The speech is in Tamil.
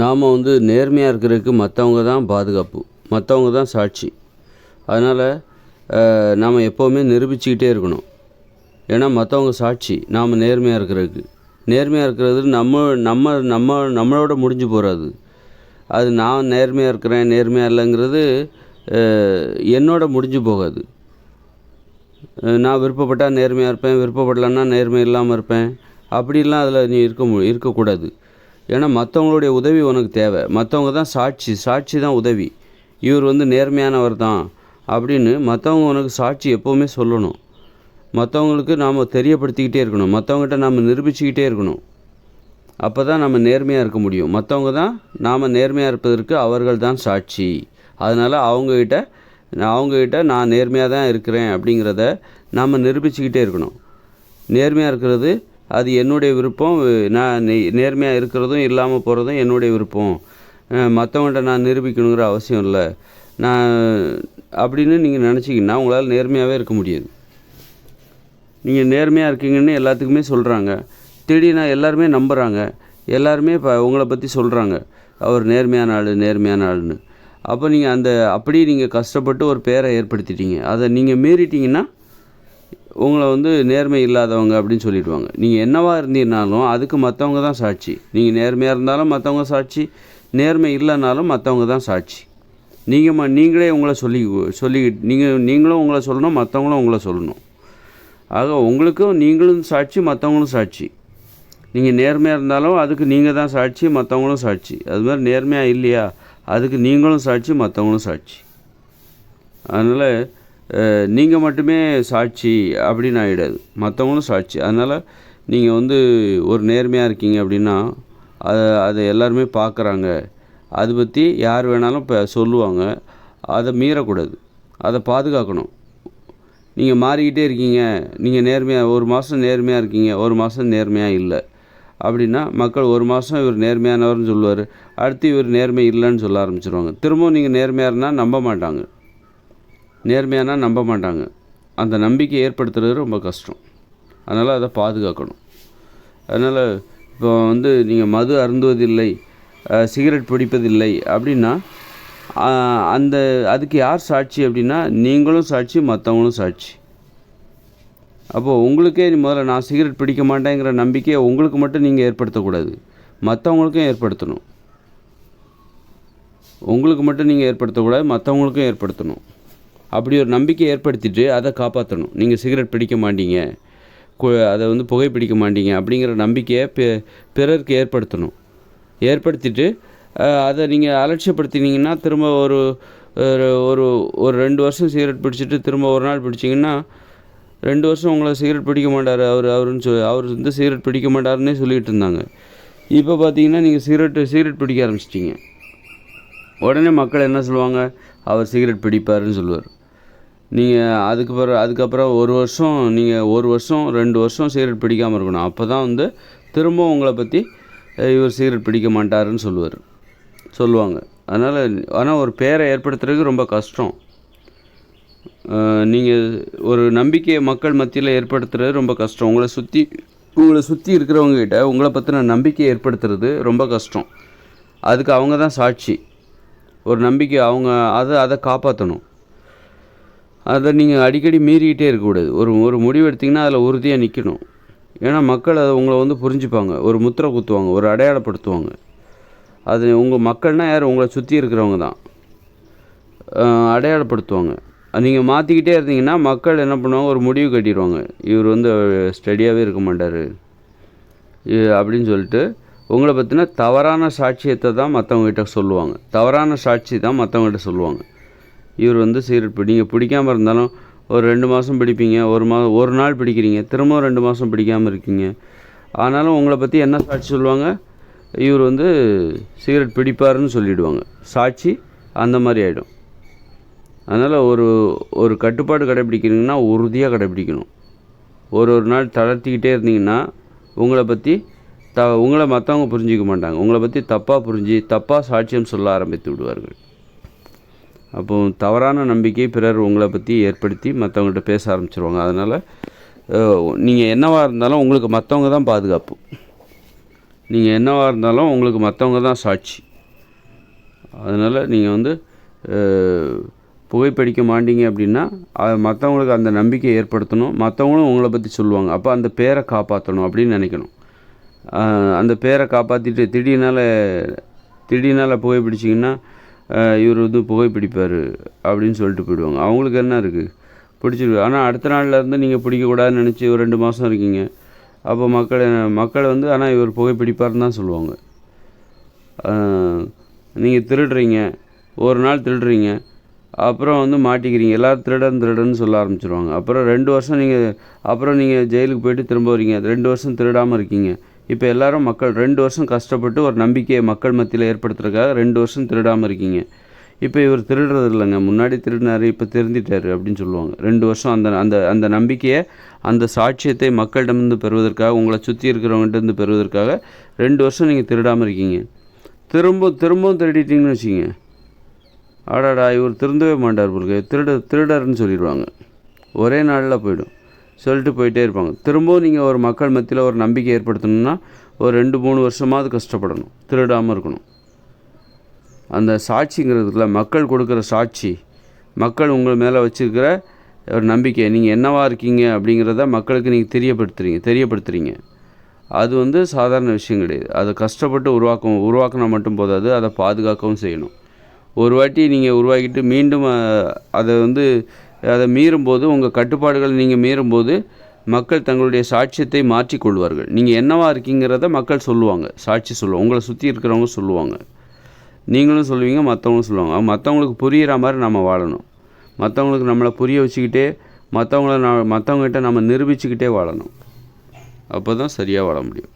நாம் நேர்மையாக இருக்கிறதுக்கு மற்றவங்க தான் பாதுகாப்பு, மற்றவங்க தான் சாட்சி. அதனால் நாம் எப்போவுமே நிரூபிச்சுக்கிட்டே இருக்கணும். ஏன்னா மற்றவங்க சாட்சி நாம் நேர்மையாக இருக்கிறதுக்கு. நேர்மையாக இருக்கிறது நம்மளோட முடிஞ்சு போகாது. அது நான் நேர்மையாக இருக்கிறேன் நேர்மையாக இல்லைங்கிறது என்னோட முடிஞ்சு போகாது. நான் விருப்பப்பட்டால் நேர்மையாக இருப்பேன், விருப்பப்படலைன்னா நேர்மை இல்லாமல் இருப்பேன். அப்படிலாம் அதில் நீ இருக்கக்கூடாது. ஏன்னா மற்றவங்களுடைய உதவி உனக்கு தேவை. மற்றவங்க தான் சாட்சி தான் உதவி. இவர் நேர்மையானவர் தான் அப்படின்னு மற்றவங்க உனக்கு சாட்சி எப்போவுமே சொல்லணும். மற்றவங்களுக்கு நாம் தெரியப்படுத்திக்கிட்டே இருக்கணும். மற்றவங்ககிட்ட நாம் நிரூபிச்சுக்கிட்டே இருக்கணும். அப்போ தான் நம்ம நேர்மையாக இருக்க முடியும். மற்றவங்க தான் நாம் நேர்மையாக இருப்பதற்கு அவர்கள் தான் சாட்சி. அதனால் அவங்கக்கிட்ட நான் நேர்மையாக தான் இருக்கிறேன் அப்படிங்கிறத நாம் நிரூபிச்சுக்கிட்டே இருக்கணும். நேர்மையாக இருக்கிறது அது என்னுடைய விருப்பம். நான் நேர்மையாக இருக்கிறதும் இல்லாமல் போகிறதும் என்னுடைய விருப்பம். மற்றவங்கள்ட்ட நான் நிரூபிக்கணுங்கிற அவசியம் இல்லை அப்படின்னு நீங்கள் நினச்சிங்கன்னா உங்களால் நேர்மையாகவே இருக்க முடியாது. நீங்கள் நேர்மையாக இருக்கீங்கன்னு எல்லாத்துக்குமே சொல்கிறாங்க. திடீர்னு எல்லாருமே நம்புகிறாங்க. எல்லாருமே இப்போ உங்களை பற்றி சொல்கிறாங்க, அவர் நேர்மையான ஆளுன்னு. அப்போ நீங்கள் அப்படியே நீங்கள் கஷ்டப்பட்டு ஒரு பேரை ஏற்படுத்திட்டீங்க. அதை நீங்கள் மீறிட்டீங்கன்னா உங்களை நேர்மை இல்லாதவங்க அப்படின்னு சொல்லிடுவாங்க. நீங்கள் என்னவாக இருந்தீங்கனாலும் அதுக்கு மற்றவங்க தான் சாட்சி. நீங்கள் நேர்மையாக இருந்தாலும் மற்றவங்க சாட்சி, நேர்மை இல்லைனாலும் மற்றவங்க தான் சாட்சி. நீங்களே உங்களை நீங்களும் உங்களை சொல்லணும், மற்றவங்களும் உங்களை சொல்லணும். ஆக உங்களுக்கும் நீங்களும் சாட்சி, மற்றவங்களும் சாட்சி. நீங்கள் நேர்மையாக இருந்தாலும் அதுக்கு நீங்கள் தான் சாட்சி, மற்றவங்களும் சாட்சி. அது மாதிரி நேர்மையாக இல்லையா அதுக்கு நீங்களும் சாட்சி, மற்றவங்களும் சாட்சி. அதனால் நீங்கள் மட்டுமே சாட்சி அப்படின்னு ஆகிடாது, மற்றவங்களும் சாட்சி. அதனால் நீங்கள் ஒரு நேர்மையாக இருக்கீங்க அப்படின்னா அதை எல்லாருமே பார்க்குறாங்க. அதை பற்றி யார் வேணாலும் இப்போ சொல்லுவாங்க. அதை மீறக்கூடாது, அதை பாதுகாக்கணும். நீங்கள் மாறிக்கிட்டே இருக்கீங்க, நீங்கள் நேர்மையாக ஒரு மாதம் நேர்மையாக இருக்கீங்க, ஒரு மாதம் நேர்மையாக இல்லை அப்படின்னா மக்கள் ஒரு மாதம் இவர் நேர்மையானவர்னு சொல்லுவார், அடுத்து இவர் நேர்மை இல்லைன்னு சொல்ல ஆரம்பிச்சிருவாங்க. திரும்பவும் நீங்கள் நேர்மையாக இருந்தால் நம்ப மாட்டாங்க. நேர்மையானா நம்ப மாட்டாங்க. அந்த நம்பிக்கை ஏற்படுத்துறது ரொம்ப கஷ்டம். அதனால் அதை பாதுகாக்கணும். அதனால் இப்போ நீங்கள் மது அருந்துவதில்லை, சிகரெட் பிடிப்பதில்லை அப்படின்னா அதுக்கு யார் சாட்சி அப்படின்னா நீங்களும் சாட்சி, மற்றவங்களும் சாட்சி. அப்போது உங்களுக்கே முதல்ல நான் சிகரெட் பிடிக்க மாட்டேங்கிற நம்பிக்கையை உங்களுக்கு மட்டும் நீங்கள் ஏற்படுத்தக்கூடாது, மற்றவங்களுக்கும் ஏற்படுத்தணும். உங்களுக்கு மட்டும் நீங்கள் ஏற்படுத்தக்கூடாது, மற்றவங்களுக்கும் ஏற்படுத்தணும். அப்படி ஒரு நம்பிக்கை ஏற்படுத்திட்டு அதை காப்பாற்றணும். நீங்கள் சிகரெட் பிடிக்க மாட்டீங்க, அதை புகைப்பிடிக்க மாட்டீங்க அப்படிங்கிற நம்பிக்கையை பிறருக்கு ஏற்படுத்தணும். ஏற்படுத்திட்டு அதை நீங்கள் அலட்சியப்படுத்தினீங்கன்னா திரும்ப ஒரு ஒரு ஒரு 2 வருஷம் சிகரெட் பிடிச்சிட்டு திரும்ப ஒரு நாள் பிடிச்சிங்கன்னா 2 வருஷம் உங்களை சிகரெட் பிடிக்க மாட்டார் அவர் சிகரெட் பிடிக்க மாட்டாருன்னே சொல்லிகிட்டு இருந்தாங்க. இப்போ பார்த்தீங்கன்னா நீங்கள் சிகரெட் பிடிக்க ஆரம்பிச்சிட்டிங்க. உடனே மக்கள் என்ன சொல்லுவாங்க, அவர் சிகரெட் பிடிப்பாருன்னு சொல்லுவார். நீங்கள் அதுக்கப்புறம் ஒரு வருஷம் 2 வருஷம் சிகரெட் பிடிக்காமல் இருக்கணும். அப்போ தான் திரும்ப உங்களை பற்றி இவர் சிகரெட் பிடிக்க மாட்டாருன்னு சொல்லுவாங்க. ஆனால் ஒரு பேரை ஏற்படுத்துறதுக்கு ரொம்ப கஷ்டம். நீங்கள் ஒரு நம்பிக்கையை மக்கள் மத்தியில் ஏற்படுத்துறது ரொம்ப கஷ்டம். உங்களை சுற்றி இருக்கிறவங்ககிட்ட உங்களை பற்றின நம்பிக்கையை ஏற்படுத்துறது ரொம்ப கஷ்டம். அதுக்கு அவங்க தான் சாட்சி. ஒரு நம்பிக்கை அவங்க அதை காப்பாற்றணும். அதை நீங்கள் அடிக்கடி மீறிக்கிட்டே இருக்கக்கூடாது. ஒரு முடிவு எடுத்திங்கன்னா அதில் உறுதியாக நிற்கணும். ஏன்னா மக்கள் அதை உங்களை புரிஞ்சுப்பாங்க, ஒரு முத்திரை குத்துவாங்க, ஒரு அடையாளப்படுத்துவாங்க. அது உங்கள் மக்கள்னால் யார், உங்களை சுற்றி இருக்கிறவங்க தான் அடையாளப்படுத்துவாங்க. நீங்கள் மாற்றிக்கிட்டே இருந்தீங்கன்னா மக்கள் என்ன பண்ணுவாங்க, ஒரு முடிவு கட்டிடுவாங்க, இவர் ஸ்டடியாகவே இருக்க மாட்டார் அப்படின்னு சொல்லிட்டு உங்களை பற்றின தவறான சாட்சியத்தை தான் மற்றவங்ககிட்ட சொல்லுவாங்க. தவறான சாட்சி தான் மற்றவங்ககிட்ட சொல்லுவாங்க. இவர் சிகரெட் நீங்கள் பிடிக்காமல் இருந்தாலும் ஒரு 2 மாதம் பிடிப்பீங்க, ஒரு நாள் பிடிக்கிறீங்க, திரும்ப 2 மாதம் பிடிக்காமல் இருக்கீங்க. ஆனாலும் உங்களை பற்றி என்ன சாட்சி சொல்லுவாங்க, இவர் சிகரெட் பிடிப்பாருன்னு சொல்லிவிடுவாங்க. சாட்சி அந்த மாதிரி ஆகிடும். அதனால் ஒரு கட்டுப்பாடு கடைப்பிடிக்கிறீங்கன்னா உறுதியாக கடைப்பிடிக்கணும். ஒரு நாள் தளர்த்திக்கிட்டே இருந்தீங்கன்னா உங்களை மற்றவங்க புரிஞ்சிக்க மாட்டாங்க. உங்களை பற்றி தப்பாக சாட்சியம் சொல்ல ஆரம்பித்து விடுவார்கள். அப்போது தவறான நம்பிக்கை பிறர் உங்களை பற்றி ஏற்படுத்தி மற்றவங்கள்ட்ட பேச ஆரம்பிச்சிருவாங்க. அதனால் நீங்கள் என்னவாக இருந்தாலும் உங்களுக்கு மற்றவங்க தான் பாதுகாப்பு. நீங்கள் என்னவாக இருந்தாலும் உங்களுக்கு மற்றவங்க தான் சாட்சி. அதனால் நீங்கள் வந்து புகைப்பிடிக்க மாட்டீங்க அப்படின்னா மற்றவங்களுக்கு அந்த நம்பிக்கையை ஏற்படுத்தணும். மற்றவங்களும் உங்களை பற்றி சொல்லுவாங்க. அப்போ அந்த பேரை காப்பாற்றணும் அப்படின்னு நினைக்கணும். அந்த பேரை காப்பாற்றிட்டு திடீர்னால புகைப்பிடிச்சிங்கன்னா இவர் வந்து புகைப்பிடிப்பார் அப்படின்னு சொல்லிட்டு போயிடுவாங்க. அவங்களுக்கு என்ன இருக்குது, பிடிச்சிருக்கு. ஆனால் அடுத்த நாள்லேருந்து நீங்கள் பிடிக்கக்கூடாதுன்னு நினச்சி ஒரு 2 மாதம் இருக்கீங்க. அப்போ மக்கள் வந்து ஆனால் இவர் புகைப்பிடிப்பார்னு தான் சொல்லுவாங்க. நீங்கள் திருடுறீங்க, ஒரு நாள் திருடுறீங்க, அப்புறம் வந்து மாட்டிக்கிறீங்க. எல்லோரும் திருடன்னு சொல்ல ஆரம்பிச்சிருவாங்க. அப்புறம் 2 வருஷம் நீங்கள் ஜெயிலுக்கு போயிட்டு திரும்ப வரீங்க. 2 வருஷம் திருடாமல் இருக்கீங்க. இப்போ எல்லோரும் 2 வருஷம் கஷ்டப்பட்டு ஒரு நம்பிக்கையை மக்கள் மத்தியில் ஏற்படுத்துறதுக்காக 2 வருஷம் திருடாமல் இருக்கீங்க. இப்போ இவர் திருடுறது இல்லைங்க, முன்னாடி திருடினார், இப்போ திருந்திட்டார் அப்படின்னு சொல்லுவாங்க. 2 வருஷம் அந்த நம்பிக்கையை, அந்த சாட்சியத்தை மக்களிடமிருந்து பெறுவதற்காக, உங்களை சுற்றி இருக்கிறவங்ககிட்டருந்து பெறுவதற்காக 2 வருஷம் நீங்கள் திருடாமல் இருக்கீங்க. திரும்பவும் திருடிட்டீங்கன்னு வச்சுக்கிங்க, ஆடாடா இவர் திருந்தவே மாட்டார் பொருளுக்கு, திருடர்னு சொல்லிடுவாங்க. ஒரே நாளில் போய்டும், சொல்லிட்டு போயிட்டே இருப்பாங்க. திரும்பவும் நீங்கள் ஒரு மக்கள் மத்தியில் ஒரு நம்பிக்கை ஏற்படுத்தணும்னா ஒரு 2-3 வருஷமாவது கஷ்டப்படணும், திருடாமல் இருக்கணும். அந்த சாட்சிங்கிறதுல மக்கள் கொடுக்குற சாட்சி, மக்கள் உங்கள் மேலே வச்சுருக்கிற ஒரு நம்பிக்கை, நீங்கள் என்னவாக இருக்கீங்க அப்படிங்கிறத மக்களுக்கு நீங்கள் தெரியப்படுத்துகிறீங்க. அது வந்து சாதாரண விஷயம் கிடையாது. அதை கஷ்டப்பட்டு உருவாக்கினா மட்டும் போதாது, அதை பாதுகாக்கவும் செய்யணும். ஒரு வாட்டி நீங்கள் உருவாக்கிட்டு மீண்டும் அதை மீறும்போது, உங்கள் கட்டுப்பாடுகளை நீங்கள் மீறும்போது மக்கள் தங்களுடைய சாட்சியத்தை மாற்றிக்கொள்வார்கள். நீங்கள் என்னவாக இருக்கீங்கிறத மக்கள் சொல்லுவாங்க, சாட்சி சொல்லுவாங்க, உங்களை சுற்றி இருக்கிறவங்க சொல்லுவாங்க, நீங்களும் சொல்லுவீங்க, மற்றவங்களும் சொல்லுவாங்க. மற்றவங்களுக்கு புரிகிற மாதிரி நம்ம வாழணும். மற்றவங்களுக்கு நம்மளை புரிய வச்சுக்கிட்டே, மற்றவங்ககிட்ட நம்ம நிரூபிச்சுக்கிட்டே வாழணும். அப்போ தான் சரியாக வாழ முடியும்.